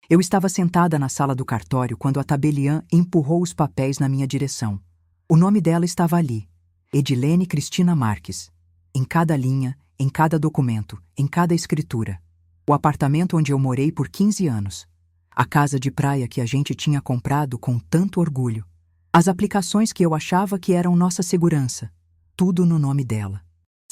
Eu estava sentada na sala do cartório quando a tabeliã empurrou os papéis na minha direção. O nome dela estava ali, Edilene Cristina Marques. Em cada linha, em cada documento, em cada escritura. O apartamento onde eu morei por 15 anos. A casa de praia que a gente tinha comprado com tanto orgulho. As aplicações que eu achava que eram nossa segurança. Tudo no nome dela.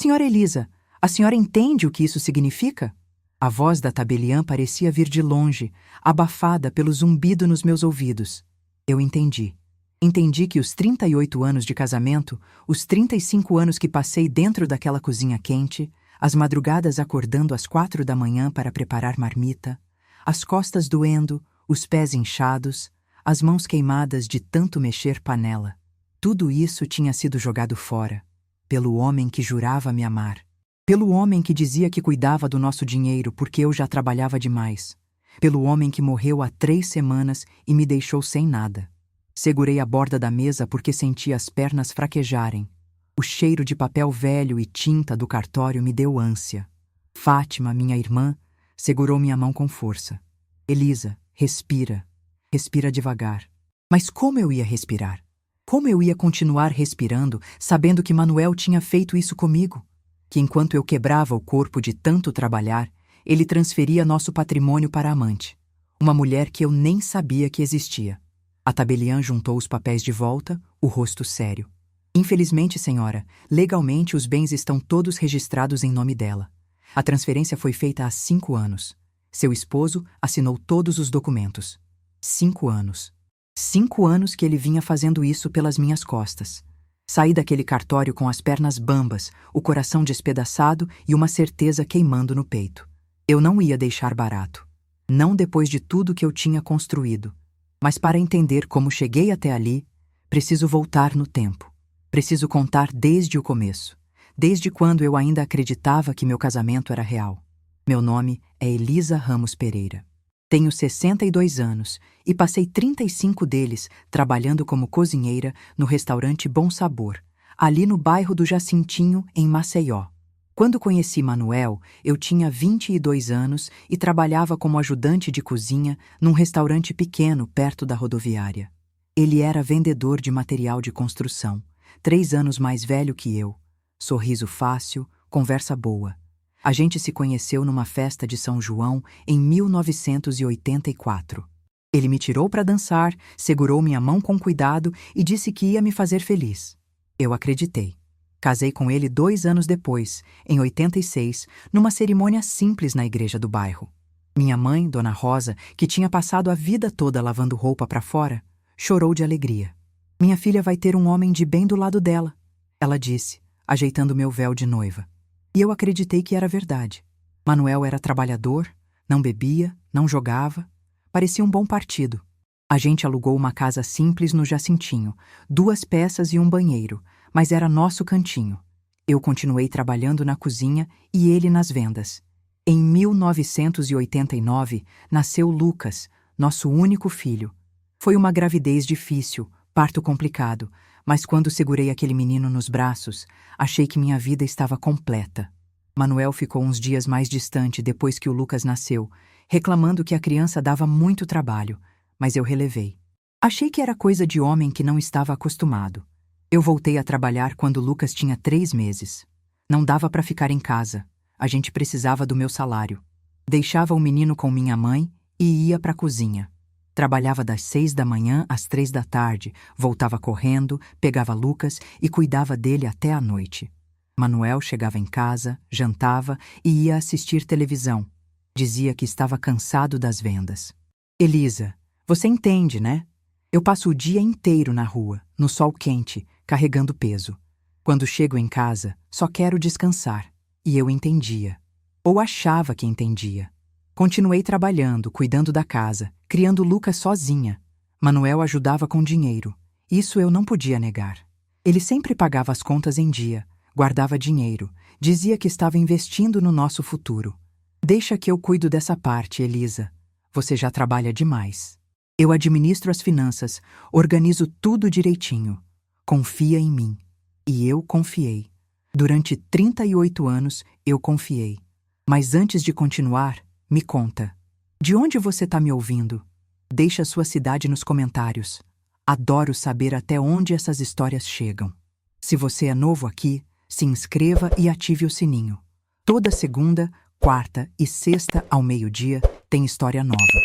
Senhora Elisa, a senhora entende o que isso significa? A voz da tabeliã parecia vir de longe, abafada pelo zumbido nos meus ouvidos. Eu entendi. Entendi que os 38 anos de casamento, os 35 anos que passei dentro daquela cozinha quente, as madrugadas acordando às 4 da manhã para preparar marmita, as costas doendo, os pés inchados, as mãos queimadas de tanto mexer panela. Tudo isso tinha sido jogado fora, pelo homem que jurava me amar. Pelo homem que dizia que cuidava do nosso dinheiro porque eu já trabalhava demais. Pelo homem que morreu há 3 semanas e me deixou sem nada. Segurei a borda da mesa porque senti as pernas fraquejarem. O cheiro de papel velho e tinta do cartório me deu ânsia. Fátima, minha irmã, segurou minha mão com força. Elisa, respira. Respira devagar. Mas como eu ia respirar? Como eu ia continuar respirando, sabendo que Manuel tinha feito isso comigo? Que enquanto eu quebrava o corpo de tanto trabalhar, ele transferia nosso patrimônio para a amante, uma mulher que eu nem sabia que existia. A tabeliã juntou os papéis de volta, o rosto sério. Infelizmente, senhora, legalmente os bens estão todos registrados em nome dela. A transferência foi feita há 5 anos. Seu esposo assinou todos os documentos. 5 anos. 5 anos que ele vinha fazendo isso pelas minhas costas. Saí daquele cartório com as pernas bambas, o coração despedaçado e uma certeza queimando no peito. Eu não ia deixar barato. Não depois de tudo que eu tinha construído. Mas para entender como cheguei até ali, preciso voltar no tempo. Preciso contar desde o começo. Desde quando eu ainda acreditava que meu casamento era real. Meu nome é Elisa Ramos Pereira. Tenho 62 anos e passei 35 deles trabalhando como cozinheira no restaurante Bom Sabor, ali no bairro do Jacintinho, em Maceió. Quando conheci Manuel, eu tinha 22 anos e trabalhava como ajudante de cozinha num restaurante pequeno perto da rodoviária. Ele era vendedor de material de construção, 3 anos mais velho que eu. Sorriso fácil, conversa boa. A gente se conheceu numa festa de São João em 1984. Ele me tirou para dançar, segurou minha mão com cuidado e disse que ia me fazer feliz. Eu acreditei. Casei com ele 2 anos depois, em 86, numa cerimônia simples na igreja do bairro. Minha mãe, Dona Rosa, que tinha passado a vida toda lavando roupa para fora, chorou de alegria. Minha filha vai ter um homem de bem do lado dela, ela disse, ajeitando meu véu de noiva. E eu acreditei que era verdade. Manuel era trabalhador, não bebia, não jogava, parecia um bom partido. A gente alugou uma casa simples no Jacintinho, 2 peças e um banheiro, mas era nosso cantinho. Eu continuei trabalhando na cozinha e ele nas vendas. Em 1989, nasceu Lucas, nosso único filho. Foi uma gravidez difícil, parto complicado, mas quando segurei aquele menino nos braços, achei que minha vida estava completa. Manuel ficou uns dias mais distante depois que o Lucas nasceu, reclamando que a criança dava muito trabalho, mas eu relevei. Achei que era coisa de homem que não estava acostumado. Eu voltei a trabalhar quando Lucas tinha 3 meses. Não dava para ficar em casa. A gente precisava do meu salário. Deixava o menino com minha mãe e ia para a cozinha. Trabalhava das 6 da manhã às 3 da tarde, voltava correndo, pegava Lucas e cuidava dele até a noite. Manuel chegava em casa, jantava e ia assistir televisão. Dizia que estava cansado das vendas. Elisa, você entende, né? Eu passo o dia inteiro na rua, no sol quente, carregando peso. Quando chego em casa, só quero descansar. E eu entendia. Ou achava que entendia. Continuei trabalhando, cuidando da casa, criando Lucas sozinha. Manuel ajudava com dinheiro. Isso eu não podia negar. Ele sempre pagava as contas em dia, guardava dinheiro, dizia que estava investindo no nosso futuro. Deixa que eu cuido dessa parte, Elisa. Você já trabalha demais. Eu administro as finanças, organizo tudo direitinho. Confia em mim. E eu confiei. Durante 38 anos, eu confiei. Mas antes de continuar, me conta. De onde você está me ouvindo? Deixa sua cidade nos comentários. Adoro saber até onde essas histórias chegam. Se você é novo aqui, se inscreva e ative o sininho. Toda segunda, quarta e sexta ao meio-dia tem história nova.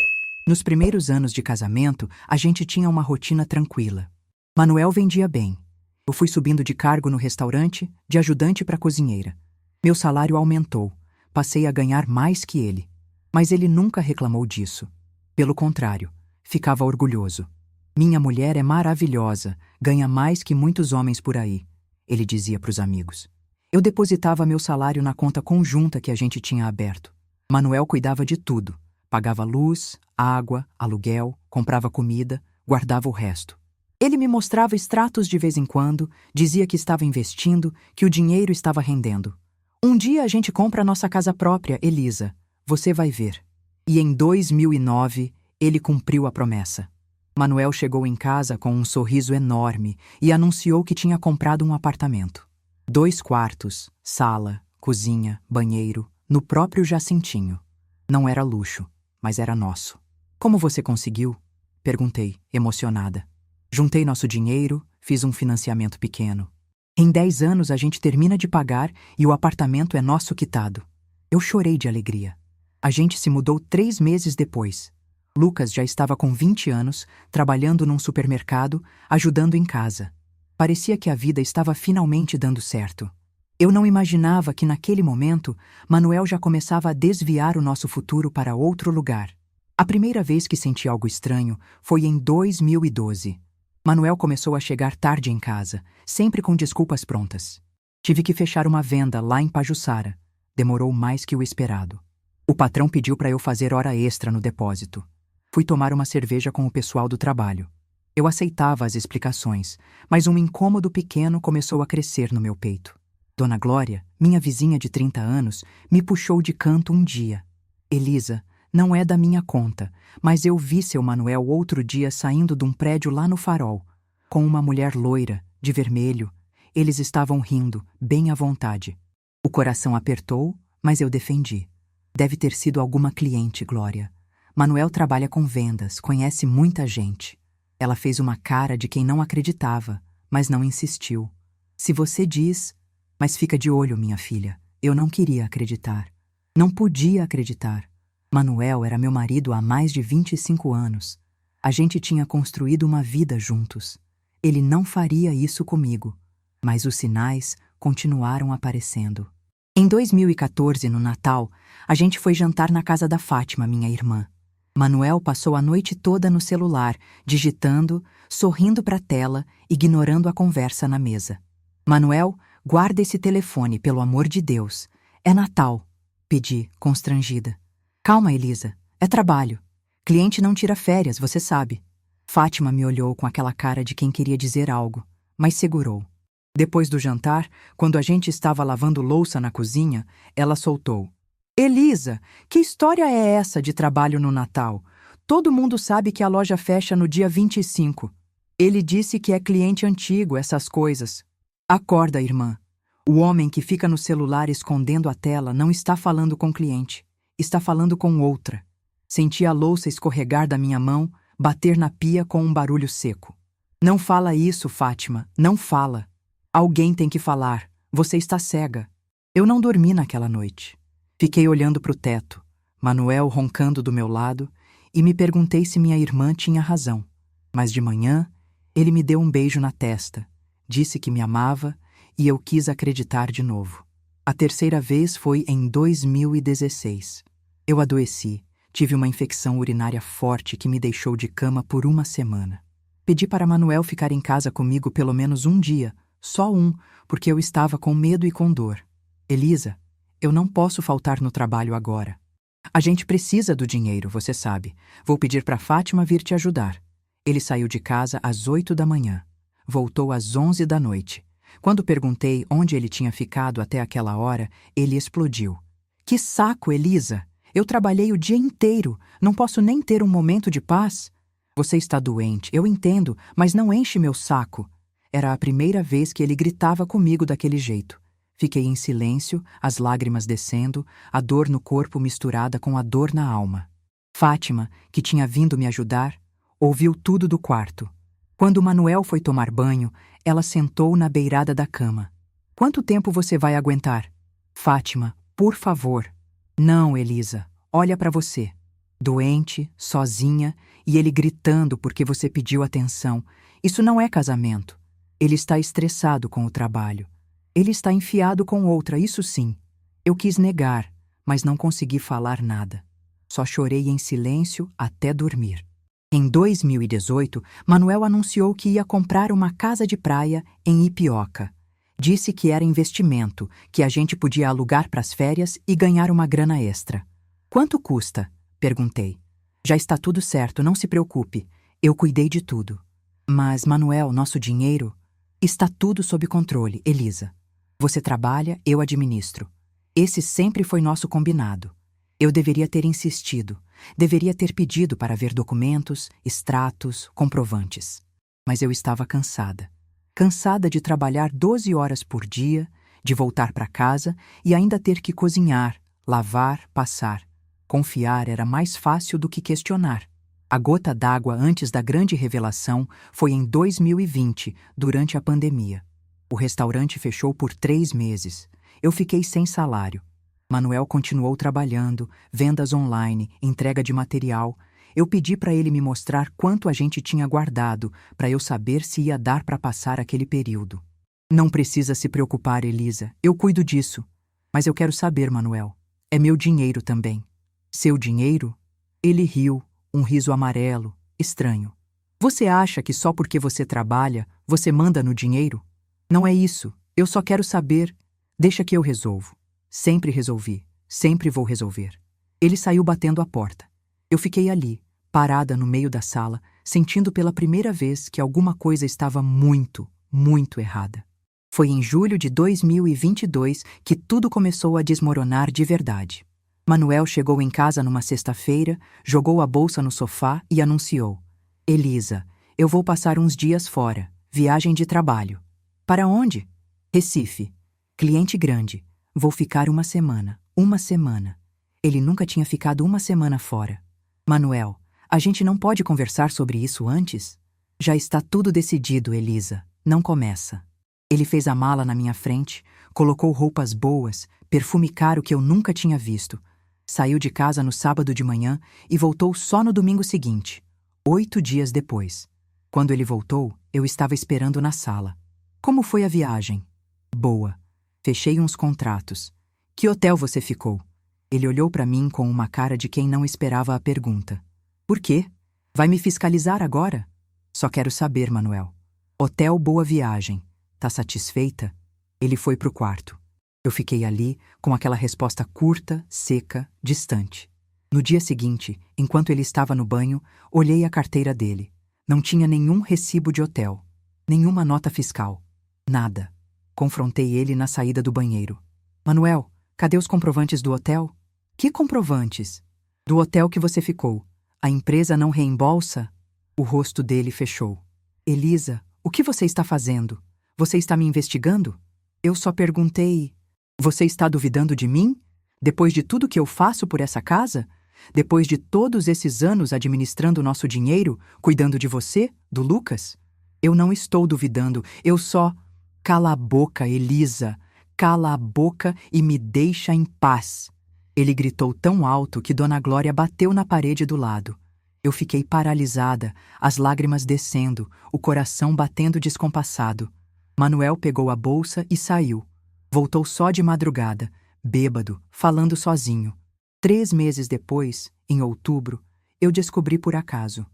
Nos primeiros anos de casamento, a gente tinha uma rotina tranquila. Manuel vendia bem. Eu fui subindo de cargo no restaurante, de ajudante para cozinheira. Meu salário aumentou. Passei a ganhar mais que ele. Mas ele nunca reclamou disso. Pelo contrário, ficava orgulhoso. Minha mulher é maravilhosa, ganha mais que muitos homens por aí, ele dizia para os amigos. Eu depositava meu salário na conta conjunta que a gente tinha aberto. Manuel cuidava de tudo. Pagava luz, água, aluguel, comprava comida, guardava o resto. Ele me mostrava extratos de vez em quando, dizia que estava investindo, que o dinheiro estava rendendo. Um dia a gente compra nossa casa própria, Elisa. Você vai ver. E em 2009, ele cumpriu a promessa. Manuel chegou em casa com um sorriso enorme e anunciou que tinha comprado um apartamento. 2 quartos, sala, cozinha, banheiro, no próprio Jacintinho. Não era luxo, mas era nosso. Como você conseguiu? Perguntei, emocionada. Juntei nosso dinheiro, fiz um financiamento pequeno. Em 10 anos a gente termina de pagar e o apartamento é nosso quitado. Eu chorei de alegria. A gente se mudou 3 meses depois. Lucas já estava com 20 anos, trabalhando num supermercado, ajudando em casa. Parecia que a vida estava finalmente dando certo. Eu não imaginava que naquele momento, Manuel já começava a desviar o nosso futuro para outro lugar. A primeira vez que senti algo estranho foi em 2012. Manuel começou a chegar tarde em casa, sempre com desculpas prontas. Tive que fechar uma venda lá em Pajuçara. Demorou mais que o esperado. O patrão pediu para eu fazer hora extra no depósito. Fui tomar uma cerveja com o pessoal do trabalho. Eu aceitava as explicações, mas um incômodo pequeno começou a crescer no meu peito. Dona Glória, minha vizinha de 30 anos, me puxou de canto um dia. Elisa, não é da minha conta, mas eu vi seu Manuel outro dia saindo de um prédio lá no Farol, com uma mulher loira, de vermelho. Eles estavam rindo, bem à vontade. O coração apertou, mas eu defendi. Deve ter sido alguma cliente, Glória. Manuel trabalha com vendas, conhece muita gente. Ela fez uma cara de quem não acreditava, mas não insistiu. Se você diz... Mas fica de olho, minha filha. Eu não queria acreditar. Não podia acreditar. Manuel era meu marido há mais de 25 anos. A gente tinha construído uma vida juntos. Ele não faria isso comigo. Mas os sinais continuaram aparecendo. Em 2014, no Natal, a gente foi jantar na casa da Fátima, minha irmã. Manuel passou a noite toda no celular, digitando, sorrindo para a tela, ignorando a conversa na mesa. Manuel, guarda esse telefone, pelo amor de Deus. É Natal, pedi, constrangida. Calma, Elisa, é trabalho. Cliente não tira férias, você sabe. Fátima me olhou com aquela cara de quem queria dizer algo, mas segurou. Depois do jantar, quando a gente estava lavando louça na cozinha, ela soltou. Elisa, que história é essa de trabalho no Natal? Todo mundo sabe que a loja fecha no dia 25. Ele disse que é cliente antigo, essas coisas. Acorda, irmã. O homem que fica no celular escondendo a tela não está falando com o cliente. Está falando com outra. Senti a louça escorregar da minha mão, bater na pia com um barulho seco. Não fala isso, Fátima, não fala. Alguém tem que falar. Você está cega. Eu não dormi naquela noite. Fiquei olhando para o teto, Manuel roncando do meu lado, e me perguntei se minha irmã tinha razão. Mas de manhã, ele me deu um beijo na testa, disse que me amava e eu quis acreditar de novo. A terceira vez foi em 2016. Eu adoeci, tive uma infecção urinária forte que me deixou de cama por 1 semana. Pedi para Manuel ficar em casa comigo pelo menos um dia, só um, porque eu estava com medo e com dor. Elisa, eu não posso faltar no trabalho agora. A gente precisa do dinheiro, você sabe. Vou pedir para Fátima vir te ajudar. Ele saiu de casa às 8 da manhã. Voltou às 11 da noite. Quando perguntei onde ele tinha ficado até aquela hora, ele explodiu. Que saco, Elisa! Eu trabalhei o dia inteiro. Não posso nem ter um momento de paz. Você está doente, eu entendo, mas não enche meu saco. Era a primeira vez que ele gritava comigo daquele jeito. Fiquei em silêncio, as lágrimas descendo, a dor no corpo misturada com a dor na alma. Fátima, que tinha vindo me ajudar, ouviu tudo do quarto. Quando Manuel foi tomar banho, ela sentou na beirada da cama. Quanto tempo você vai aguentar? Fátima, por favor. Não, Elisa, olha para você. Doente, sozinha, e ele gritando porque você pediu atenção. Isso não é casamento. Ele está estressado com o trabalho. Ele está enfiado com outra, isso sim. Eu quis negar, mas não consegui falar nada. Só chorei em silêncio até dormir. Em 2018, Manuel anunciou que ia comprar uma casa de praia em Ipioca. Disse que era investimento, que a gente podia alugar para as férias e ganhar uma grana extra. Quanto custa? Perguntei. Já está tudo certo, não se preocupe. Eu cuidei de tudo. Mas, Manuel, nosso dinheiro... Está tudo sob controle, Elisa. Você trabalha, eu administro. Esse sempre foi nosso combinado. Eu deveria ter insistido. Deveria ter pedido para ver documentos, extratos, comprovantes. Mas eu estava cansada. Cansada de trabalhar 12 horas por dia, de voltar para casa e ainda ter que cozinhar, lavar, passar. Confiar era mais fácil do que questionar. A gota d'água antes da grande revelação foi em 2020, durante a pandemia. O restaurante fechou por 3 meses. Eu fiquei sem salário. Manuel continuou trabalhando, vendas online, entrega de material. Eu pedi para ele me mostrar quanto a gente tinha guardado, para eu saber se ia dar para passar aquele período. Não precisa se preocupar, Elisa. Eu cuido disso. Mas eu quero saber, Manuel. É meu dinheiro também. Seu dinheiro? Ele riu, um riso amarelo, estranho. Você acha que só porque você trabalha, você manda no dinheiro? Não é isso. Eu só quero saber. Deixa que eu resolvo. Sempre resolvi. Sempre vou resolver. Ele saiu batendo a porta. Eu fiquei ali, parada no meio da sala, sentindo pela primeira vez que alguma coisa estava muito, muito errada. Foi em julho de 2022 que tudo começou a desmoronar de verdade. Manuel chegou em casa numa sexta-feira, jogou a bolsa no sofá e anunciou: Elisa, eu vou passar uns dias fora, viagem de trabalho. Para onde? Recife. Cliente grande. Vou ficar uma semana. Uma semana. Ele nunca tinha ficado uma semana fora. Manuel, a gente não pode conversar sobre isso antes? Já está tudo decidido, Elisa. Não começa. Ele fez a mala na minha frente, colocou roupas boas, perfume caro que eu nunca tinha visto. Saiu de casa no sábado de manhã e voltou só no domingo seguinte, 8 dias depois. Quando ele voltou, eu estava esperando na sala. Como foi a viagem? Boa. Fechei uns contratos. Que hotel você ficou? Ele olhou para mim com uma cara de quem não esperava a pergunta. Por quê? Vai me fiscalizar agora? Só quero saber, Manuel. Hotel Boa Viagem. Tá satisfeita? Ele foi pro quarto. Eu fiquei ali, com aquela resposta curta, seca, distante. No dia seguinte, enquanto ele estava no banho, olhei a carteira dele. Não tinha nenhum recibo de hotel. Nenhuma nota fiscal. Nada. Confrontei ele na saída do banheiro. Manuel, cadê os comprovantes do hotel? Que comprovantes? Do hotel que você ficou. A empresa não reembolsa? O rosto dele fechou. Elisa, o que você está fazendo? Você está me investigando? Eu só perguntei... Você está duvidando de mim? Depois de tudo que eu faço por essa casa? Depois de todos esses anos administrando nosso dinheiro, cuidando de você, do Lucas? Eu não estou duvidando, eu só... Cala a boca, Elisa. Cala a boca e me deixa em paz. Ele gritou tão alto que Dona Glória bateu na parede do lado. Eu fiquei paralisada, as lágrimas descendo, o coração batendo descompassado. Manuel pegou a bolsa e saiu. Voltou só de madrugada, bêbado, falando sozinho. 3 meses depois, em outubro, eu descobri por acaso.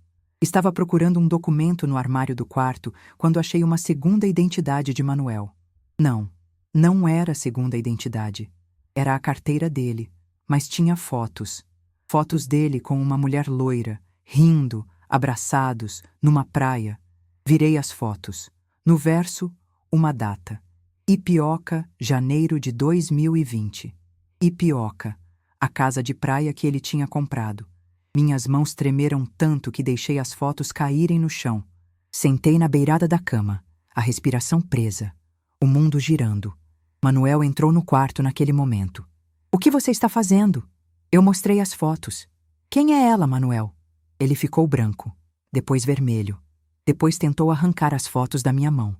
Estava procurando um documento no armário do quarto quando achei uma segunda identidade de Manuel. Não, não era a segunda identidade. Era a carteira dele, mas tinha fotos. Fotos dele com uma mulher loira, rindo, abraçados, numa praia. Virei as fotos. No verso, uma data. Ipioca, janeiro de 2020. Ipioca, a casa de praia que ele tinha comprado. Minhas mãos tremeram tanto que deixei as fotos caírem no chão. Sentei na beirada da cama, a respiração presa, o mundo girando. Manuel entrou no quarto naquele momento. O que você está fazendo? Eu mostrei as fotos. Quem é ela, Manuel? Ele ficou branco, depois vermelho. Depois tentou arrancar as fotos da minha mão.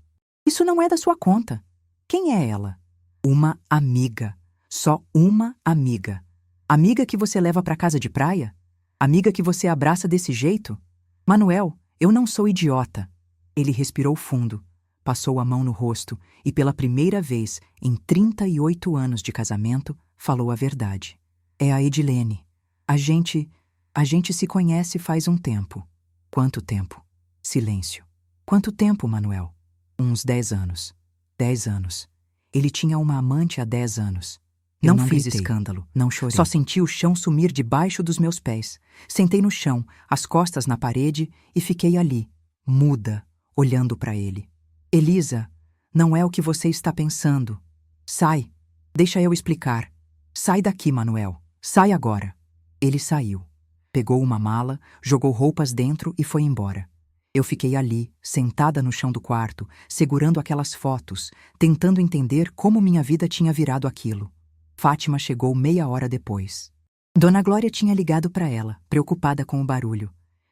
Isso não é da sua conta. Quem é ela? Uma amiga. Só uma amiga. Amiga que você leva para casa de praia? Amiga que você abraça desse jeito? Manuel, eu não sou idiota. Ele respirou fundo, passou a mão no rosto e pela primeira vez em 38 anos de casamento falou a verdade. É a Edilene. A gente se conhece faz um tempo. Quanto tempo? Silêncio. Quanto tempo, Manuel? Uns 10 anos. 10 anos. Ele tinha uma amante há 10 anos. Eu não fiz gritei, escândalo. não chorei. Só senti o chão sumir debaixo dos meus pés. Sentei no chão, as costas na parede e fiquei ali, muda, olhando para ele. Elisa, não é o que você está pensando. Sai. Deixa eu explicar. Sai daqui, Manuel. Sai agora. Ele saiu. Pegou uma mala, jogou roupas dentro e foi embora. Eu fiquei ali, sentada no chão do quarto, segurando aquelas fotos, tentando entender como minha vida tinha virado aquilo. Fátima chegou meia hora depois. Dona Glória tinha ligado para ela, preocupada com o barulho.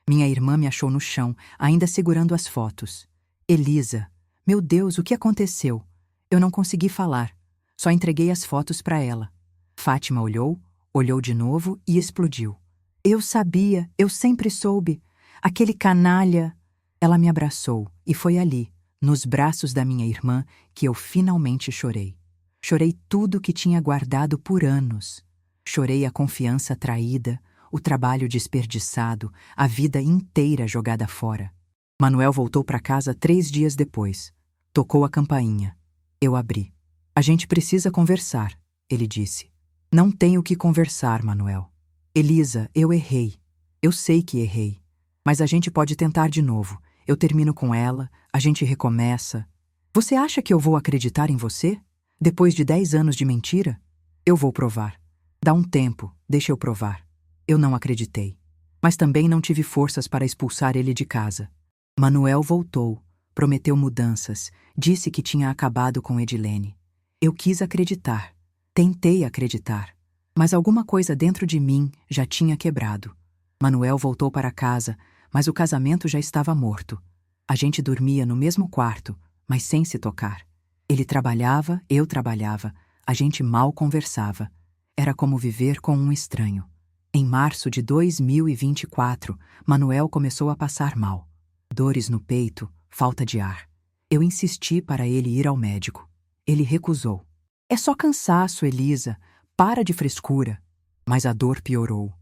Minha irmã me achou no chão, ainda segurando as fotos. Elisa, meu Deus, o que aconteceu? Eu não consegui falar. Só entreguei as fotos para ela. Fátima olhou de novo e explodiu. Eu sabia, eu sempre soube. Aquele canalha. Ela me abraçou e foi ali, nos braços da minha irmã, que eu finalmente chorei. Chorei tudo que tinha guardado por anos. Chorei a confiança traída, o trabalho desperdiçado, a vida inteira jogada fora. Manuel voltou para casa 3 dias depois. Tocou a campainha. Eu abri. A gente precisa conversar, ele disse. Não tenho o que conversar, Manuel. Elisa, eu errei. Eu sei que errei. Mas a gente pode tentar de novo. Eu termino com ela, a gente recomeça. Você acha que eu vou acreditar em você? Depois de 10 anos de mentira? Eu vou provar. Dá um tempo, deixa eu provar. Eu não acreditei. Mas também não tive forças para expulsar ele de casa. Manuel voltou, prometeu mudanças, disse que tinha acabado com Edilene. Eu quis acreditar. Tentei acreditar. Mas alguma coisa dentro de mim já tinha quebrado. Manuel voltou para casa, mas o casamento já estava morto. A gente dormia no mesmo quarto, mas sem se tocar. Ele trabalhava, eu trabalhava. A gente mal conversava. Era como viver com um estranho. Em março de 2024, Manuel começou a passar mal. Dores no peito, falta de ar. Eu insisti para ele ir ao médico. Ele recusou. É só cansaço, Elisa. Para de frescura. Mas a dor piorou.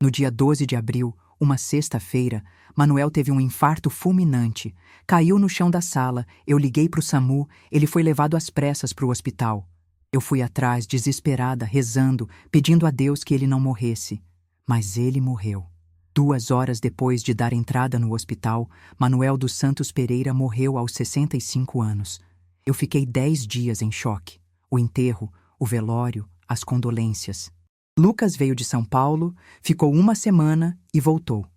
No dia 12 de abril, uma sexta-feira, Manuel teve um infarto fulminante. Caiu no chão da sala, eu liguei para o SAMU, ele foi levado às pressas para o hospital. Eu fui atrás, desesperada, rezando, pedindo a Deus que ele não morresse. Mas ele morreu. 2 horas depois de dar entrada no hospital, Manuel dos Santos Pereira morreu aos 65 anos. Eu fiquei 10 dias em choque. O enterro, o velório, as condolências. Lucas veio de São Paulo, ficou 1 semana e voltou.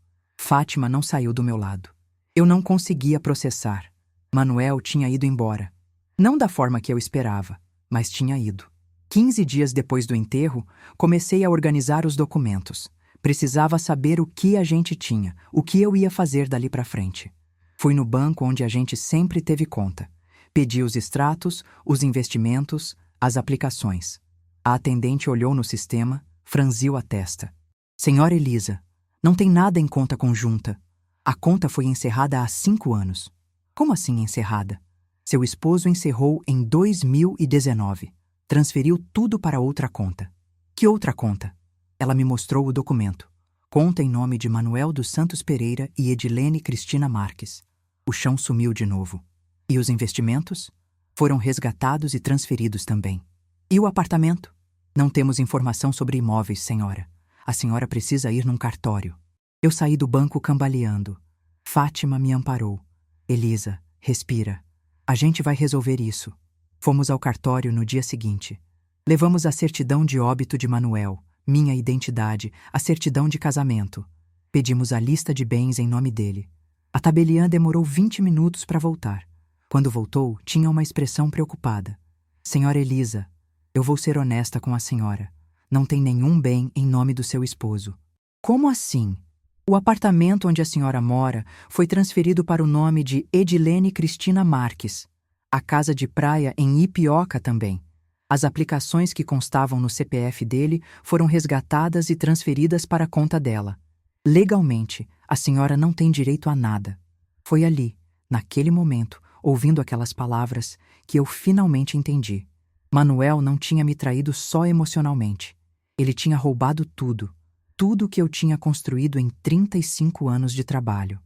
Fátima não saiu do meu lado. Eu não conseguia processar. Manuel tinha ido embora. Não da forma que eu esperava, mas tinha ido. 15 dias depois do enterro, comecei a organizar os documentos. Precisava saber o que a gente tinha, o que eu ia fazer dali para frente. Fui no banco onde a gente sempre teve conta. Pedi os extratos, os investimentos, as aplicações. A atendente olhou no sistema, franziu a testa. Senhora Elisa, não tem nada em conta conjunta. A conta foi encerrada há 5 anos. Como assim encerrada? Seu esposo encerrou em 2019. Transferiu tudo para outra conta. Que outra conta? Ela me mostrou o documento. Conta em nome de Manuel dos Santos Pereira e Edilene Cristina Marques. O chão sumiu de novo. E os investimentos? Foram resgatados e transferidos também. E o apartamento? Não temos informação sobre imóveis, senhora. A senhora precisa ir num cartório. Eu saí do banco cambaleando. Fátima me amparou. Elisa, respira. A gente vai resolver isso. Fomos ao cartório no dia seguinte. Levamos a certidão de óbito de Manuel, minha identidade, a certidão de casamento. Pedimos a lista de bens em nome dele. A tabeliã demorou 20 minutos para voltar. Quando voltou, tinha uma expressão preocupada. Senhora Elisa, eu vou ser honesta com a senhora. Não tem nenhum bem em nome do seu esposo. Como assim? O apartamento onde a senhora mora foi transferido para o nome de Edilene Cristina Marques. A casa de praia em Ipioca também. As aplicações que constavam no CPF dele foram resgatadas e transferidas para a conta dela. Legalmente, a senhora não tem direito a nada. Foi ali, naquele momento, ouvindo aquelas palavras, que eu finalmente entendi. Manuel não tinha me traído só emocionalmente. Ele tinha roubado tudo. Tudo que eu tinha construído em 35 anos de trabalho.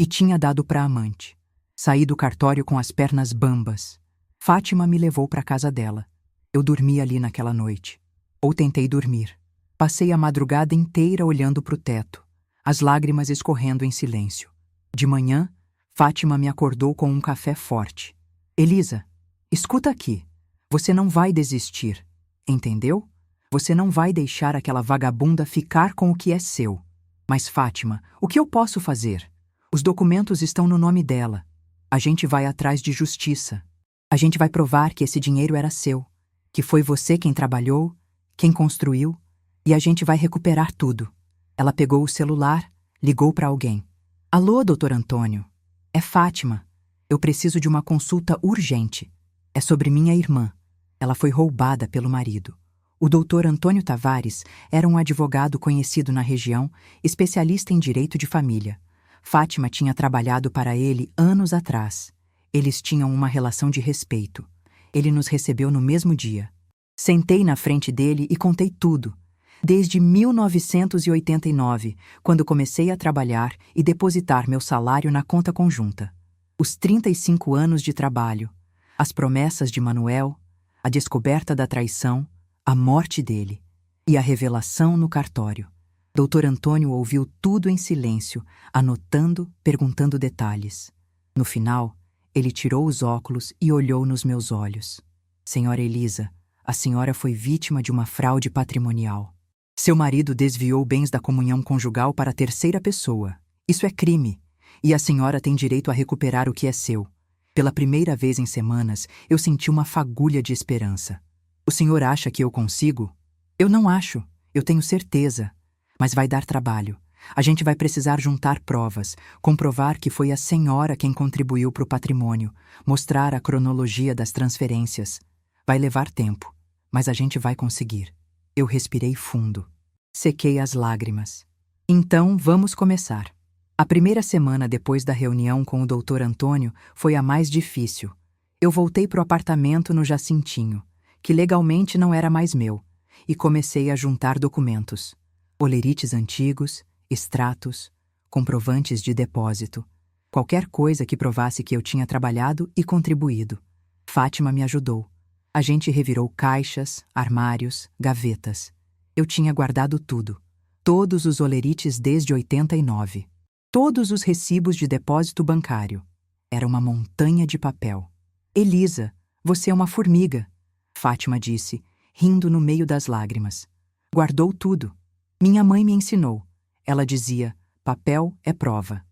E tinha dado para a amante. Saí do cartório com as pernas bambas. Fátima me levou para a casa dela. Eu dormi ali naquela noite. Ou tentei dormir. Passei a madrugada inteira olhando para o teto, as lágrimas escorrendo em silêncio. De manhã, Fátima me acordou com um café forte. Elisa, escuta aqui. Você não vai desistir. Entendeu? Você não vai deixar aquela vagabunda ficar com o que é seu. Mas, Fátima, o que eu posso fazer? Os documentos estão no nome dela. A gente vai atrás de justiça. A gente vai provar que esse dinheiro era seu, que foi você quem trabalhou, quem construiu, e a gente vai recuperar tudo. Ela pegou o celular, ligou para alguém. Alô, doutor Antônio. É Fátima. Eu preciso de uma consulta urgente. É sobre minha irmã. Ela foi roubada pelo marido. O doutor Antônio Tavares era um advogado conhecido na região, especialista em direito de família. Fátima tinha trabalhado para ele anos atrás. Eles tinham uma relação de respeito. Ele nos recebeu no mesmo dia. Sentei na frente dele e contei tudo. Desde 1989, quando comecei a trabalhar e depositar meu salário na conta conjunta. Os 35 anos de trabalho, as promessas de Manuel, a descoberta da traição, a morte dele e a revelação no cartório. Doutor Antônio ouviu tudo em silêncio, anotando, perguntando detalhes. No final, ele tirou os óculos e olhou nos meus olhos. Senhora Elisa, a senhora foi vítima de uma fraude patrimonial. Seu marido desviou bens da comunhão conjugal para a terceira pessoa. Isso é crime, e a senhora tem direito a recuperar o que é seu. Pela primeira vez em semanas, eu senti uma fagulha de esperança. O senhor acha que eu consigo? Eu não acho, eu tenho certeza. Mas vai dar trabalho. A gente vai precisar juntar provas, comprovar que foi a senhora quem contribuiu para o patrimônio, mostrar a cronologia das transferências. Vai levar tempo, mas a gente vai conseguir. Eu respirei fundo. Sequei as lágrimas. Então, vamos começar. A primeira semana depois da reunião com o doutor Antônio foi a mais difícil. Eu voltei para o apartamento no Jacintinho, que legalmente não era mais meu, e comecei a juntar documentos. Olerites antigos, extratos, comprovantes de depósito. Qualquer coisa que provasse que eu tinha trabalhado e contribuído. Fátima me ajudou. A gente revirou caixas, armários, gavetas. Eu tinha guardado tudo. Todos os olerites desde 89. Todos os recibos de depósito bancário. Era uma montanha de papel. Elisa, você é uma formiga, Fátima disse, rindo no meio das lágrimas. Guardou tudo. Minha mãe me ensinou. Ela dizia, papel é prova.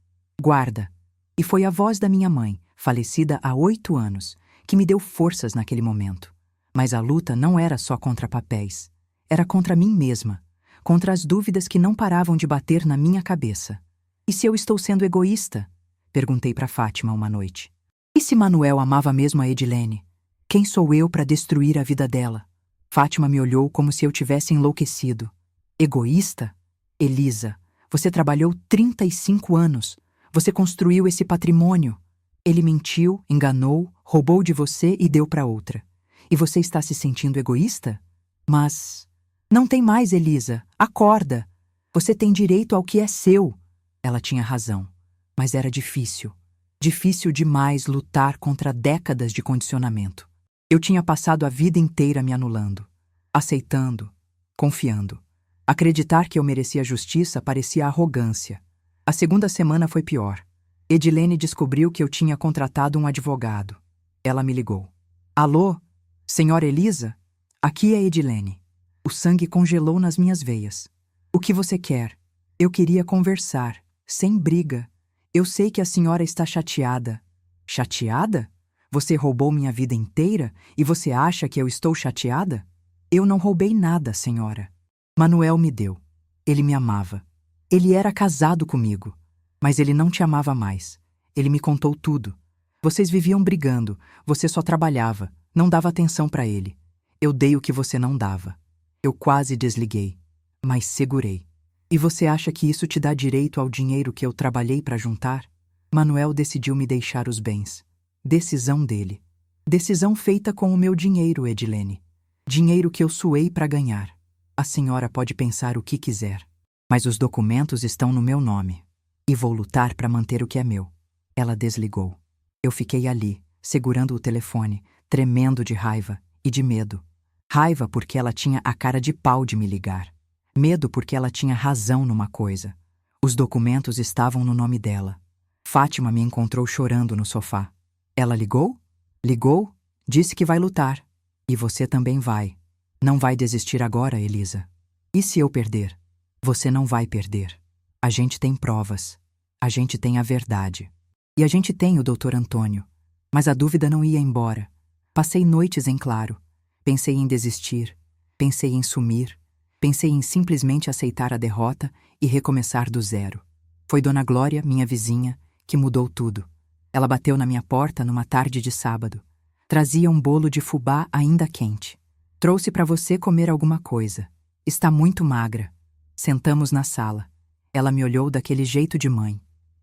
Guarda. E foi a voz da minha mãe, falecida há 8 anos, que me deu forças naquele momento. Mas a luta não era só contra papéis. Era contra mim mesma, contra as dúvidas que não paravam de bater na minha cabeça. E se eu estou sendo egoísta? Perguntei para Fátima uma noite. E se Manuel amava mesmo a Edilene? Quem sou eu para destruir a vida dela? Fátima me olhou como se eu tivesse enlouquecido. Egoísta? Elisa, você trabalhou 35 anos. Você construiu esse patrimônio. Ele mentiu, enganou, roubou de você e deu para outra. E você está se sentindo egoísta? Mas... Não tem mais, Elisa. Acorda. Você tem direito ao que é seu. Ela tinha razão. Mas era difícil. Difícil demais lutar contra décadas de condicionamento. Eu tinha passado a vida inteira me anulando. Aceitando. Confiando. Acreditar que eu merecia justiça parecia arrogância. A segunda semana foi pior. Edilene descobriu que eu tinha contratado um advogado. Ela me ligou. Alô? Senhora Elisa? Aqui é Edilene. O sangue congelou nas minhas veias. O que você quer? Eu queria conversar, sem briga. Eu sei que a senhora está chateada. Chateada? Você roubou minha vida inteira e você acha que eu estou chateada? Eu não roubei nada, senhora. Manuel me deu. Ele me amava. Ele era casado comigo, mas ele não te amava mais. Ele me contou tudo. Vocês viviam brigando, você só trabalhava, não dava atenção para ele. Eu dei o que você não dava. Eu quase desliguei, mas segurei. E você acha que isso te dá direito ao dinheiro que eu trabalhei para juntar? Manuel decidiu me deixar os bens. Decisão dele. Decisão feita com o meu dinheiro, Edilene. Dinheiro que eu suei para ganhar. A senhora pode pensar o que quiser, mas os documentos estão no meu nome. E vou lutar para manter o que é meu. Ela desligou. Eu fiquei ali, segurando o telefone, tremendo de raiva e de medo. Raiva porque ela tinha a cara de pau de me ligar. Medo porque ela tinha razão numa coisa. Os documentos estavam no nome dela. Fátima me encontrou chorando no sofá. Ela ligou? Ligou, disse que vai lutar. E você também vai. Não vai desistir agora, Elisa. E se eu perder? Você não vai perder. A gente tem provas. A gente tem a verdade. E a gente tem o Dr. Antônio. Mas a dúvida não ia embora. Passei noites em claro. Pensei em desistir. Pensei em sumir. Pensei em simplesmente aceitar a derrota e recomeçar do zero. Foi Dona Glória, minha vizinha, que mudou tudo. Ela bateu na minha porta numa tarde de sábado. Trazia um bolo de fubá ainda quente. Trouxe para você comer alguma coisa. Está muito magra. Sentamos na sala. Ela me olhou daquele jeito de mãe.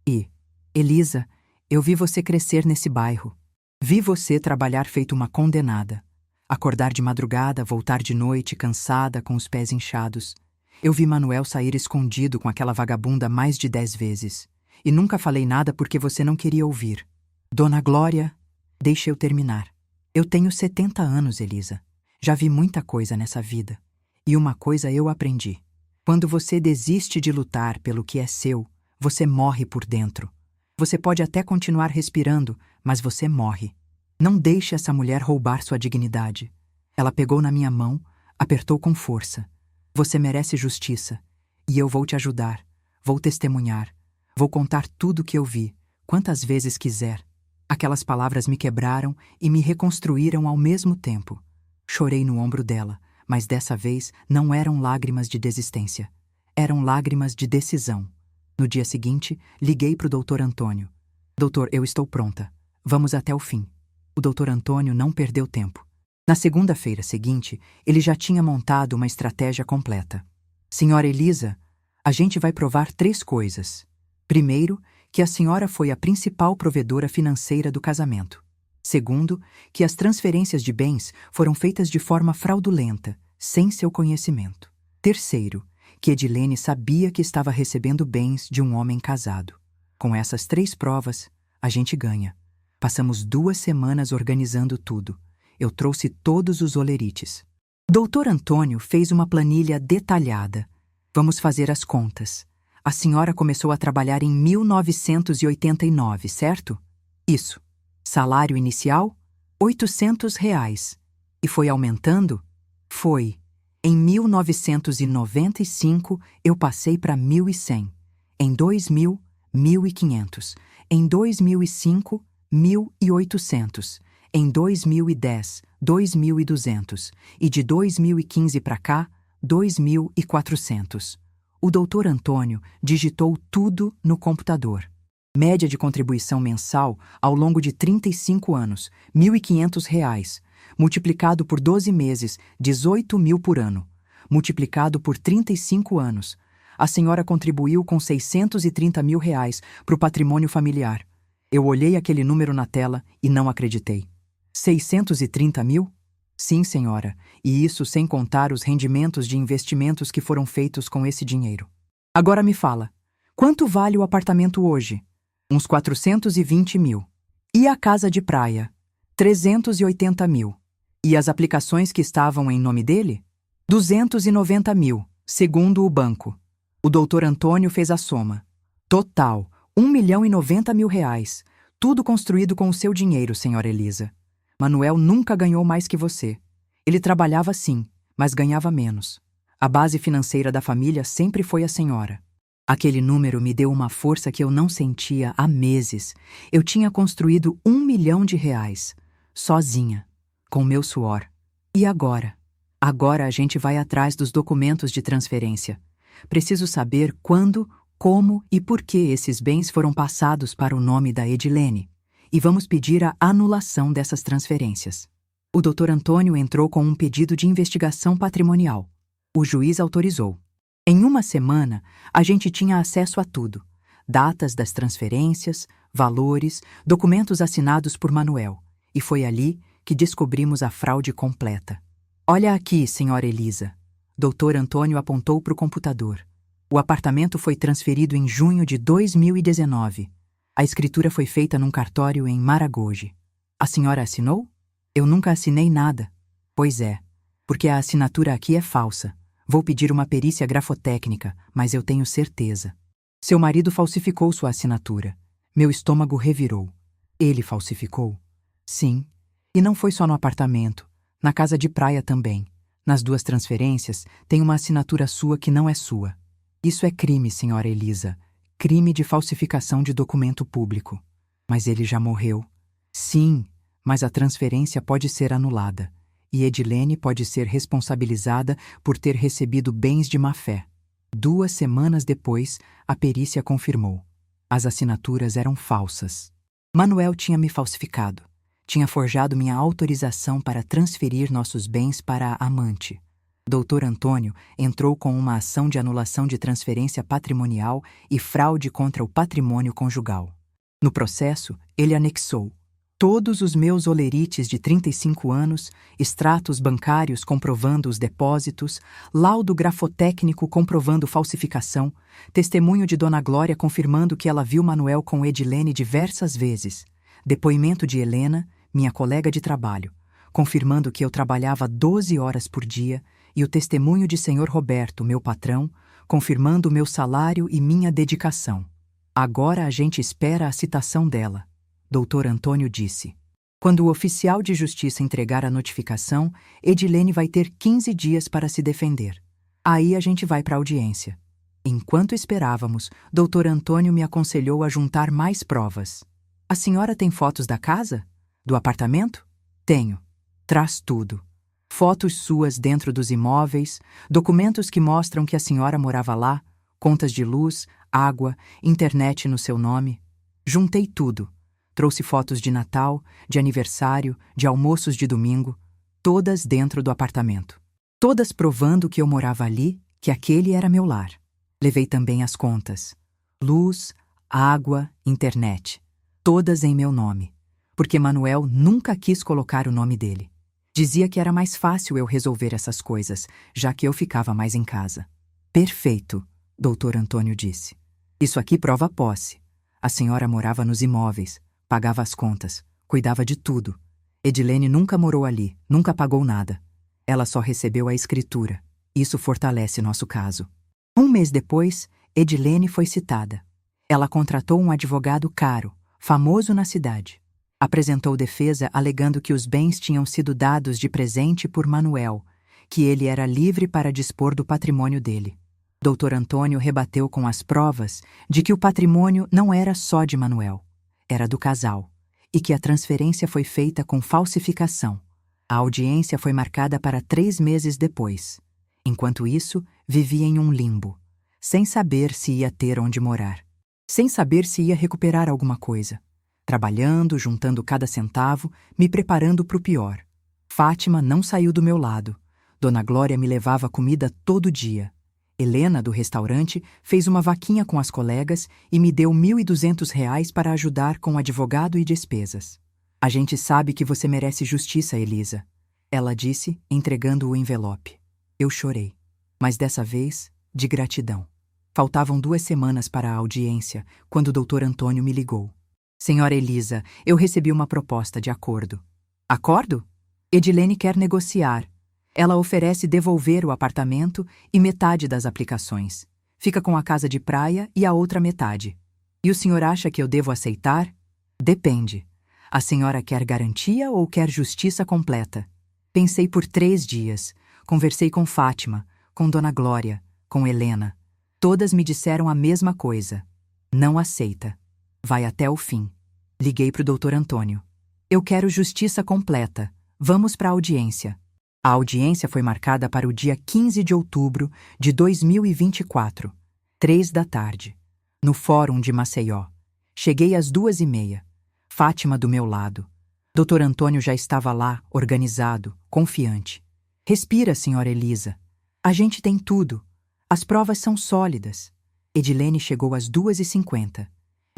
E, Elisa, eu vi você crescer nesse bairro. Vi você trabalhar feito uma condenada. Acordar de madrugada, voltar de noite, cansada, com os pés inchados. Eu vi Manuel sair escondido com aquela vagabunda mais de 10 vezes. E nunca falei nada porque você não queria ouvir. Dona Glória, deixe eu terminar. Eu tenho 70 anos, Elisa. Já vi muita coisa nessa vida. E uma coisa eu aprendi. Quando você desiste de lutar pelo que é seu, você morre por dentro. Você pode até continuar respirando, mas você morre. Não deixe essa mulher roubar sua dignidade. Ela pegou na minha mão, apertou com força. Você merece justiça. E eu vou te ajudar. Vou testemunhar. Vou contar tudo o que eu vi, quantas vezes quiser. Aquelas palavras me quebraram e me reconstruíram ao mesmo tempo. Chorei no ombro dela, mas dessa vez não eram lágrimas de desistência. Eram lágrimas de decisão. No dia seguinte, liguei para o Dr. Antônio. Doutor, eu estou pronta. Vamos até o fim. O Dr. Antônio não perdeu tempo. Na segunda-feira seguinte, ele já tinha montado uma estratégia completa. Senhora Elisa, a gente vai provar 3 coisas. Primeiro, que a senhora foi a principal provedora financeira do casamento. Segundo, que as transferências de bens foram feitas de forma fraudulenta, sem seu conhecimento. Terceiro, que Edilene sabia que estava recebendo bens de um homem casado. Com essas 3 provas, a gente ganha. Passamos 2 semanas organizando tudo. Eu trouxe todos os olerites. Dr. Antônio fez uma planilha detalhada. Vamos fazer as contas. A senhora começou a trabalhar em 1989, certo? Isso. Salário inicial? R$ 800. E foi aumentando? Foi. Em 1995, eu passei para 1.100. Em 2000, 1.500. Em 2005, 1.800. Em 2010, 2.200. E de 2015 para cá, 2.400. O Dr. Antônio digitou tudo no computador. Média de contribuição mensal ao longo de 35 anos, R$ 1.500. Multiplicado por 12 meses, 18.000 por ano. Multiplicado por 35 anos. A senhora contribuiu com R$ 630 mil para o patrimônio familiar. Eu olhei aquele número na tela e não acreditei. 630 mil? Sim, senhora, e isso sem contar os rendimentos de investimentos que foram feitos com esse dinheiro. Agora me fala, quanto vale o apartamento hoje? Uns 420 mil. E a casa de praia? 380 mil. E as aplicações que estavam em nome dele? 290 mil, segundo o banco. O Dr. Antônio fez a soma. Total, R$ 1.090.000. Tudo construído com o seu dinheiro, senhora Elisa. Manuel nunca ganhou mais que você. Ele trabalhava sim, mas ganhava menos. A base financeira da família sempre foi a senhora. Aquele número me deu uma força que eu não sentia há meses. Eu tinha construído R$ 1 milhão, sozinha, com meu suor. E agora? Agora a gente vai atrás dos documentos de transferência. Preciso saber quando, como e por que esses bens foram passados para o nome da Edilene. E vamos pedir a anulação dessas transferências. O Dr. Antônio entrou com um pedido de investigação patrimonial. O juiz autorizou. Em uma semana, a gente tinha acesso a tudo: datas das transferências, valores, documentos assinados por Manuel. E foi ali que descobrimos a fraude completa. Olha aqui, senhora Elisa. Dr. Antônio apontou para o computador. O apartamento foi transferido em junho de 2019. A escritura foi feita num cartório em Maragogi. A senhora assinou? Eu nunca assinei nada. Pois é, porque a assinatura aqui é falsa. Vou pedir uma perícia grafotécnica, mas eu tenho certeza. Seu marido falsificou sua assinatura. Meu estômago revirou. Ele falsificou? Sim. E não foi só no apartamento. Na casa de praia também. Nas 2 transferências, tem uma assinatura sua que não é sua. Isso é crime, senhora Elisa. Crime de falsificação de documento público. Mas ele já morreu. Sim, mas a transferência pode ser anulada. E Edilene pode ser responsabilizada por ter recebido bens de má-fé. 2 semanas depois, a perícia confirmou. As assinaturas eram falsas. Manuel tinha me falsificado. Tinha forjado minha autorização para transferir nossos bens para a amante. Dr. Antônio entrou com uma ação de anulação de transferência patrimonial e fraude contra o patrimônio conjugal. No processo, ele anexou todos os meus olerites de 35 anos, extratos bancários comprovando os depósitos, laudo grafotécnico comprovando falsificação, testemunho de Dona Glória confirmando que ela viu Manuel com Edilene diversas vezes, depoimento de Helena, minha colega de trabalho, confirmando que eu trabalhava 12 horas por dia, e o testemunho de Sr. Roberto, meu patrão, confirmando o meu salário e minha dedicação. Agora a gente espera a citação dela. Dr. Antônio disse. Quando o oficial de justiça entregar a notificação, Edilene vai ter 15 dias para se defender. Aí a gente vai para a audiência. Enquanto esperávamos, Dr. Antônio me aconselhou a juntar mais provas. A senhora tem fotos da casa? Do apartamento? Tenho. Traz tudo. Fotos suas dentro dos imóveis, documentos que mostram que a senhora morava lá, contas de luz, água, internet no seu nome. Juntei tudo. Trouxe fotos de Natal, de aniversário, de almoços de domingo, todas dentro do apartamento. Todas provando que eu morava ali, que aquele era meu lar. Levei também as contas. Luz, água, internet. Todas em meu nome. Porque Manuel nunca quis colocar o nome dele. Dizia que era mais fácil eu resolver essas coisas, já que eu ficava mais em casa. Perfeito, Dr. Antônio disse. Isso aqui prova a posse. A senhora morava nos imóveis, pagava as contas, cuidava de tudo. Edilene nunca morou ali, nunca pagou nada. Ela só recebeu a escritura. Isso fortalece nosso caso. 1 mês depois, Edilene foi citada. Ela contratou um advogado caro, famoso na cidade. Apresentou defesa alegando que os bens tinham sido dados de presente por Manuel, que ele era livre para dispor do patrimônio dele. Dr. Antônio rebateu com as provas de que o patrimônio não era só de Manuel, era do casal, e que a transferência foi feita com falsificação. A audiência foi marcada para 3 meses depois. Enquanto isso, vivia em um limbo, sem saber se ia ter onde morar, sem saber se ia recuperar alguma coisa. Trabalhando, juntando cada centavo, me preparando para o pior. Fátima não saiu do meu lado. Dona Glória me levava comida todo dia. Helena, do restaurante, fez uma vaquinha com as colegas e me deu R$ 1.200 para ajudar com advogado e despesas. A gente sabe que você merece justiça, Elisa, ela disse, entregando o envelope. Eu chorei, mas dessa vez, de gratidão. Faltavam 2 semanas para a audiência, quando o Dr. Antônio me ligou. Senhora Elisa, eu recebi uma proposta de acordo. Acordo? Edilene quer negociar. Ela oferece devolver o apartamento e metade das aplicações. Fica com a casa de praia e a outra metade. E o senhor acha que eu devo aceitar? Depende. A senhora quer garantia ou quer justiça completa? Pensei por 3 dias. Conversei com Fátima, com Dona Glória, com Helena. Todas me disseram a mesma coisa. Não aceita. Vai até o fim. Liguei para o Dr. Antônio. Eu quero justiça completa. Vamos para a audiência. A audiência foi marcada para o dia 15 de outubro de 2024, 15h, no Fórum de Maceió. Cheguei às 2h30. Fátima do meu lado. Dr. Antônio já estava lá, organizado, confiante. Respira, senhora Elisa. A gente tem tudo. As provas são sólidas. Edilene chegou às 2h50.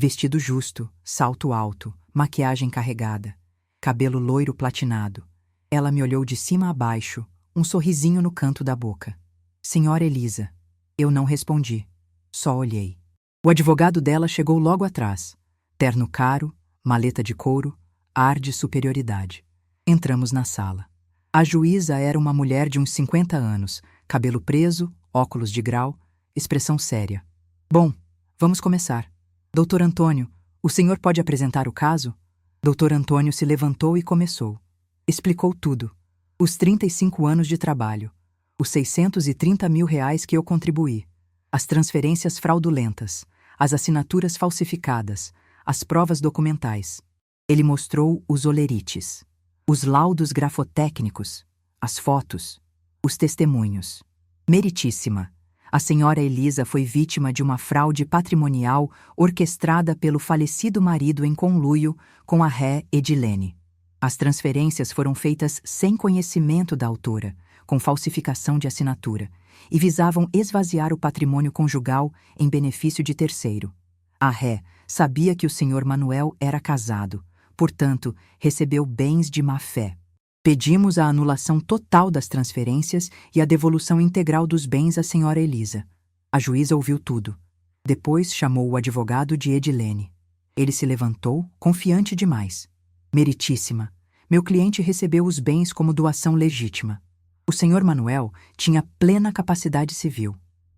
Vestido justo, salto alto, maquiagem carregada, cabelo loiro platinado. Ela me olhou de cima a baixo, um sorrisinho no canto da boca. Senhora Elisa. Eu não respondi. Só olhei. O advogado dela chegou logo atrás. Terno caro, maleta de couro, ar de superioridade. Entramos na sala. A juíza era uma mulher de uns 50 anos, cabelo preso, óculos de grau, expressão séria. Bom, vamos começar. Doutor Antônio, o senhor pode apresentar o caso? Doutor Antônio se levantou e começou. Explicou tudo. Os 35 anos de trabalho. Os R$630 mil que eu contribuí. As transferências fraudulentas. As assinaturas falsificadas. As provas documentais. Ele mostrou os olerites. Os laudos grafotécnicos. As fotos. Os testemunhos. Meritíssima. A senhora Elisa foi vítima de uma fraude patrimonial orquestrada pelo falecido marido em conluio com a ré Edilene. As transferências foram feitas sem conhecimento da autora, com falsificação de assinatura, e visavam esvaziar o patrimônio conjugal em benefício de terceiro. A ré sabia que o senhor Manuel era casado, portanto, recebeu bens de má-fé. Pedimos a anulação total das transferências e a devolução integral dos bens à senhora Elisa. A juíza ouviu tudo. Depois chamou o advogado de Edilene. Ele se levantou, confiante demais. Meritíssima, meu cliente recebeu os bens como doação legítima. O senhor Manuel tinha plena capacidade civil.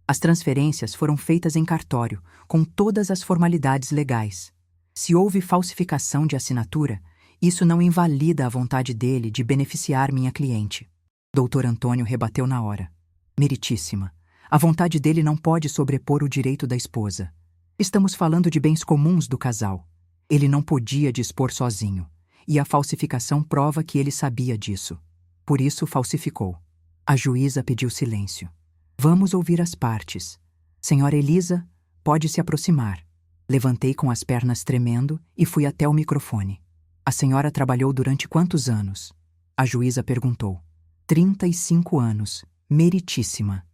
As transferências foram feitas em cartório, com todas as formalidades legais. Se houve falsificação de assinatura, isso não invalida a vontade dele de beneficiar minha cliente. Doutor Antônio rebateu na hora. Meritíssima, a vontade dele não pode sobrepor o direito da esposa. Estamos falando de bens comuns do casal. Ele não podia dispor sozinho, e a falsificação prova que ele sabia disso. Por isso falsificou. A juíza pediu silêncio. Vamos ouvir as partes. Senhora Elisa, pode se aproximar. Levantei com as pernas tremendo e fui até o microfone. A senhora trabalhou durante quantos anos? A juíza perguntou. 35 anos, meritíssima.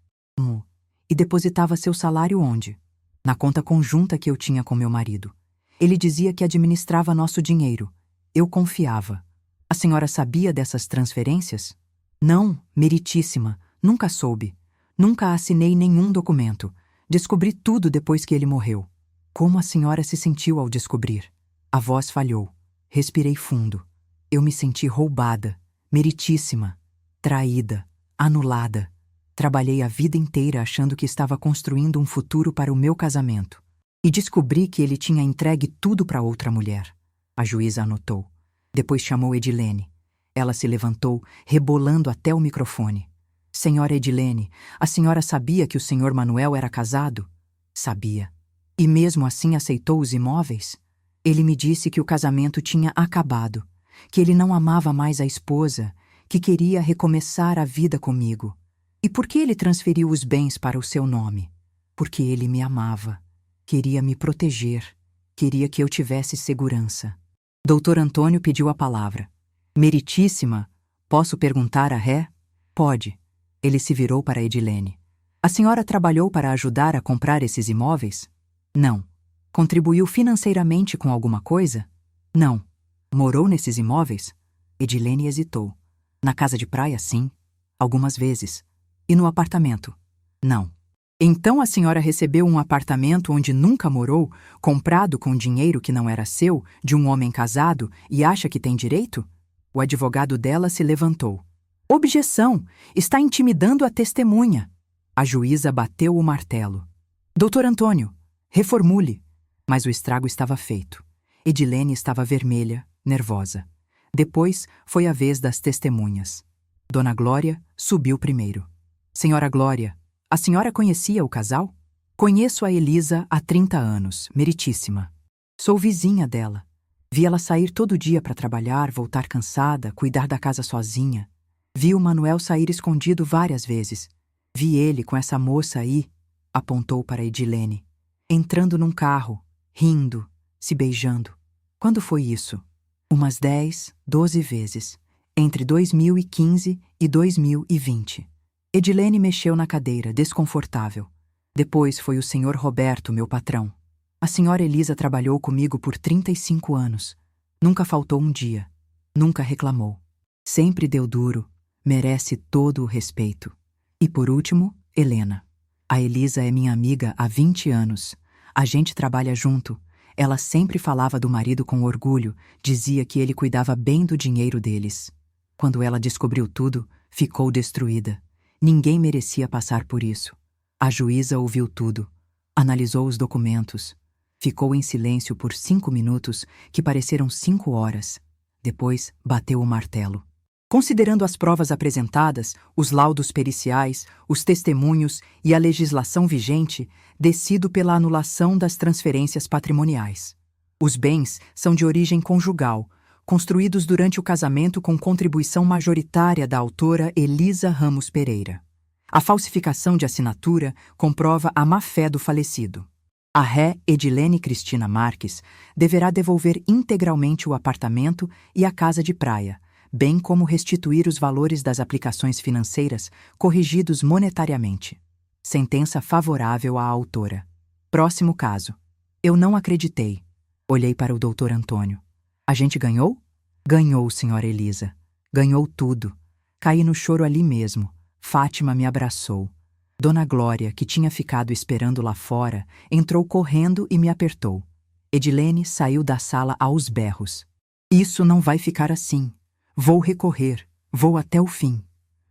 E depositava seu salário onde? Na conta conjunta que eu tinha com meu marido. Ele dizia que administrava nosso dinheiro. Eu confiava. A senhora sabia dessas transferências? Não, meritíssima, nunca soube. Nunca assinei nenhum documento. Descobri tudo depois que ele morreu. Como a senhora se sentiu ao descobrir? A voz falhou. Respirei fundo. Eu me senti roubada, meritíssima, traída, anulada. Trabalhei a vida inteira achando que estava construindo um futuro para o meu casamento. E descobri que ele tinha entregue tudo para outra mulher. A juíza anotou. Depois chamou Edilene. Ela se levantou, rebolando até o microfone. Senhora Edilene, a senhora sabia que o senhor Manuel era casado? Sabia. E mesmo assim aceitou os imóveis? Ele me disse que o casamento tinha acabado, que ele não amava mais a esposa, que queria recomeçar a vida comigo. E por que ele transferiu os bens para o seu nome? Porque ele me amava, queria me proteger, queria que eu tivesse segurança. Doutor Antônio pediu a palavra. Meritíssima, posso perguntar a ré? Pode. Ele se virou para Edilene. A senhora trabalhou para ajudar a comprar esses imóveis? Não. Contribuiu financeiramente com alguma coisa? Não. Morou nesses imóveis? Edilene hesitou. Na casa de praia, sim. Algumas vezes. E no apartamento? Não. Então a senhora recebeu um apartamento onde nunca morou, comprado com dinheiro que não era seu, de um homem casado, e acha que tem direito? O advogado dela se levantou. Objeção! Está intimidando a testemunha. A juíza bateu o martelo. Doutor Antônio, reformule. Mas o estrago estava feito. Edilene estava vermelha, nervosa. Depois foi a vez das testemunhas. Dona Glória subiu primeiro. Senhora Glória, a senhora conhecia o casal? Conheço a Elisa há 30 anos, meritíssima. Sou vizinha dela. Vi ela sair todo dia para trabalhar, voltar cansada, cuidar da casa sozinha. Vi o Manuel sair escondido várias vezes. Vi ele com essa moça aí, apontou para Edilene, entrando num carro, rindo, se beijando. Quando foi isso? Umas 10, 12 vezes, entre 2015 e 2020. Edilene mexeu na cadeira, desconfortável. Depois foi o senhor Roberto, meu patrão. A senhora Elisa trabalhou comigo por 35 anos. Nunca faltou um dia. Nunca reclamou. Sempre deu duro. Merece todo o respeito. E por último, Helena. A Elisa é minha amiga há 20 anos. A gente trabalha junto. Ela sempre falava do marido com orgulho, dizia que ele cuidava bem do dinheiro deles. Quando ela descobriu tudo, ficou destruída. Ninguém merecia passar por isso. A juíza ouviu tudo. Analisou os documentos. Ficou em silêncio por 5 minutos, que pareceram 5 horas. Depois, bateu o martelo. Considerando as provas apresentadas, os laudos periciais, os testemunhos e a legislação vigente, decido pela anulação das transferências patrimoniais. Os bens são de origem conjugal, construídos durante o casamento com contribuição majoritária da autora Elisa Ramos Pereira. A falsificação de assinatura comprova a má-fé do falecido. A ré Edilene Cristina Marques deverá devolver integralmente o apartamento e a casa de praia, bem como restituir os valores das aplicações financeiras corrigidos monetariamente. Sentença favorável à autora. Próximo caso. Eu não acreditei. Olhei para o doutor Antônio. A gente ganhou? Ganhou, senhora Elisa. Ganhou tudo. Caí no choro ali mesmo. Fátima me abraçou. Dona Glória, que tinha ficado esperando lá fora, entrou correndo e me apertou. Edilene saiu da sala aos berros. Isso não vai ficar assim. Vou recorrer. Vou até o fim.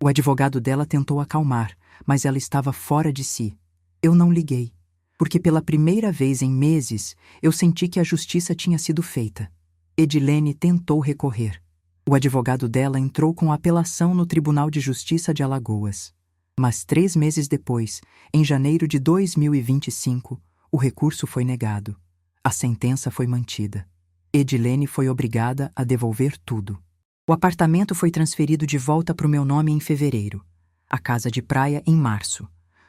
O advogado dela tentou acalmar, mas ela estava fora de si. Eu não liguei, porque pela primeira vez em meses eu senti que a justiça tinha sido feita. Edilene tentou recorrer. O advogado dela entrou com apelação no Tribunal de Justiça de Alagoas. Mas 3 meses depois, em janeiro de 2025, o recurso foi negado. A sentença foi mantida. Edilene foi obrigada a devolver tudo. O apartamento foi transferido de volta para o meu nome em fevereiro. A casa de praia em março.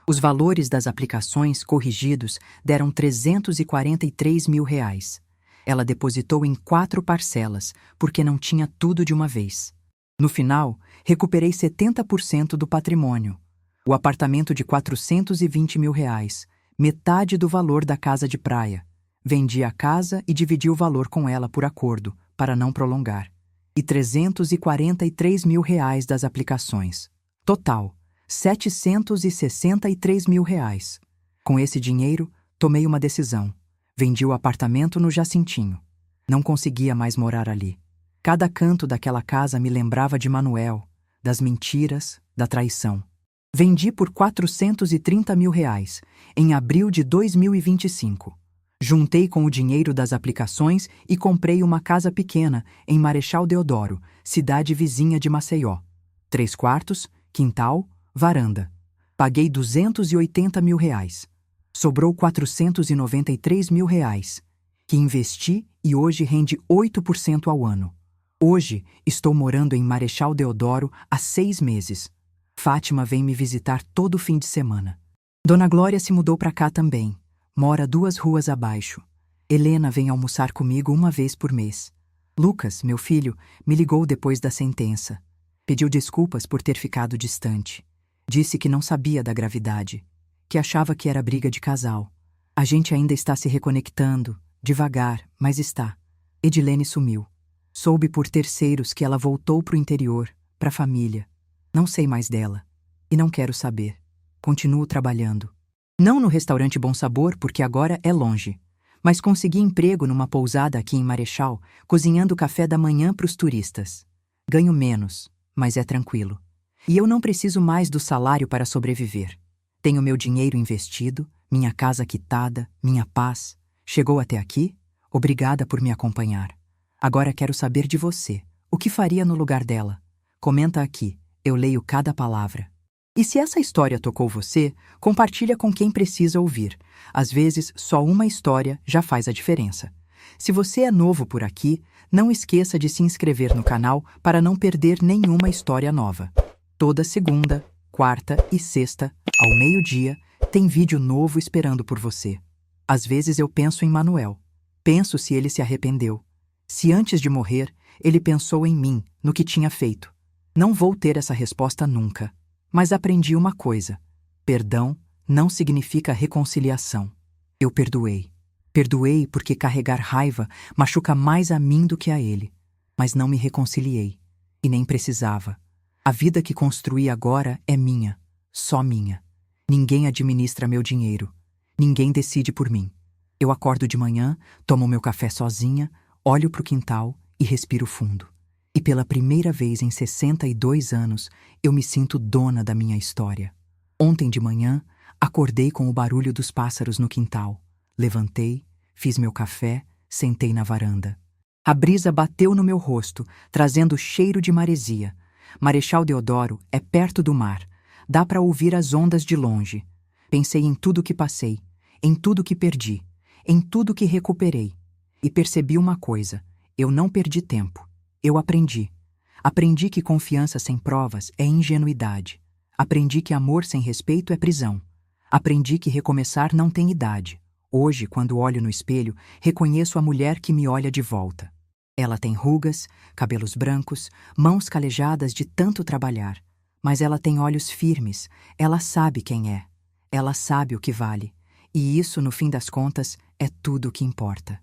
Os valores das aplicações corrigidos deram R$343 mil. Ela depositou em 4 parcelas, porque não tinha tudo de uma vez. No final, recuperei 70% do patrimônio. O apartamento de R$420 mil, metade do valor da casa de praia. Vendi a casa e dividi o valor com ela por acordo, para não prolongar. E R$343 mil das aplicações. Total, R$763 mil. Com esse dinheiro, tomei uma decisão. Vendi o apartamento no Jacintinho. Não conseguia mais morar ali. Cada canto daquela casa me lembrava de Manuel, das mentiras, da traição. Vendi por R$430 mil, em abril de 2025. Juntei com o dinheiro das aplicações e comprei uma casa pequena em Marechal Deodoro, cidade vizinha de Maceió. 3 quartos, quintal, varanda. Paguei R$280 mil. Sobrou R$493 mil, que investi e hoje rende 8% ao ano. Hoje estou morando em Marechal Deodoro há 6 meses. Fátima vem me visitar todo fim de semana. Dona Glória se mudou para cá também. Mora 2 ruas abaixo. Helena vem almoçar comigo uma vez por mês. Lucas, meu filho, me ligou depois da sentença. Pediu desculpas por ter ficado distante. Disse que não sabia da gravidade, que achava que era briga de casal. A gente ainda está se reconectando, devagar, mas está. Edilene sumiu. Soube por terceiros que ela voltou para o interior, para a família. Não sei mais dela. E não quero saber. Continuo trabalhando. Não no restaurante Bom Sabor, porque agora é longe. Mas consegui emprego numa pousada aqui em Marechal, cozinhando café da manhã para os turistas. Ganho menos, mas é tranquilo. E eu não preciso mais do salário para sobreviver. Tenho meu dinheiro investido, minha casa quitada, minha paz. Chegou até aqui? Obrigada por me acompanhar. Agora quero saber de você. O que faria no lugar dela? Comenta aqui. Eu leio cada palavra. E se essa história tocou você, compartilha com quem precisa ouvir. Às vezes, só uma história já faz a diferença. Se você é novo por aqui, não esqueça de se inscrever no canal para não perder nenhuma história nova. Toda segunda, quarta e sexta, ao meio-dia, tem vídeo novo esperando por você. Às vezes eu penso em Manuel. Penso se ele se arrependeu. Se antes de morrer, ele pensou em mim, no que tinha feito. Não vou ter essa resposta nunca. Mas aprendi uma coisa. Perdão não significa reconciliação. Eu perdoei. Perdoei porque carregar raiva machuca mais a mim do que a ele. Mas não me reconciliei. E nem precisava. A vida que construí agora é minha. Só minha. Ninguém administra meu dinheiro. Ninguém decide por mim. Eu acordo de manhã, tomo meu café sozinha, olho para o quintal e respiro fundo. E pela primeira vez em 62 anos, eu me sinto dona da minha história. Ontem de manhã, acordei com o barulho dos pássaros no quintal. Levantei, fiz meu café, sentei na varanda. A brisa bateu no meu rosto, trazendo cheiro de maresia. Marechal Deodoro é perto do mar. Dá para ouvir as ondas de longe. Pensei em tudo que passei, em tudo que perdi, em tudo que recuperei. E percebi uma coisa: eu não perdi tempo. Eu aprendi. Aprendi que confiança sem provas é ingenuidade. Aprendi que amor sem respeito é prisão. Aprendi que recomeçar não tem idade. Hoje, quando olho no espelho, reconheço a mulher que me olha de volta. Ela tem rugas, cabelos brancos, mãos calejadas de tanto trabalhar. Mas ela tem olhos firmes, ela sabe quem é. Ela sabe o que vale. E isso, no fim das contas, é tudo o que importa.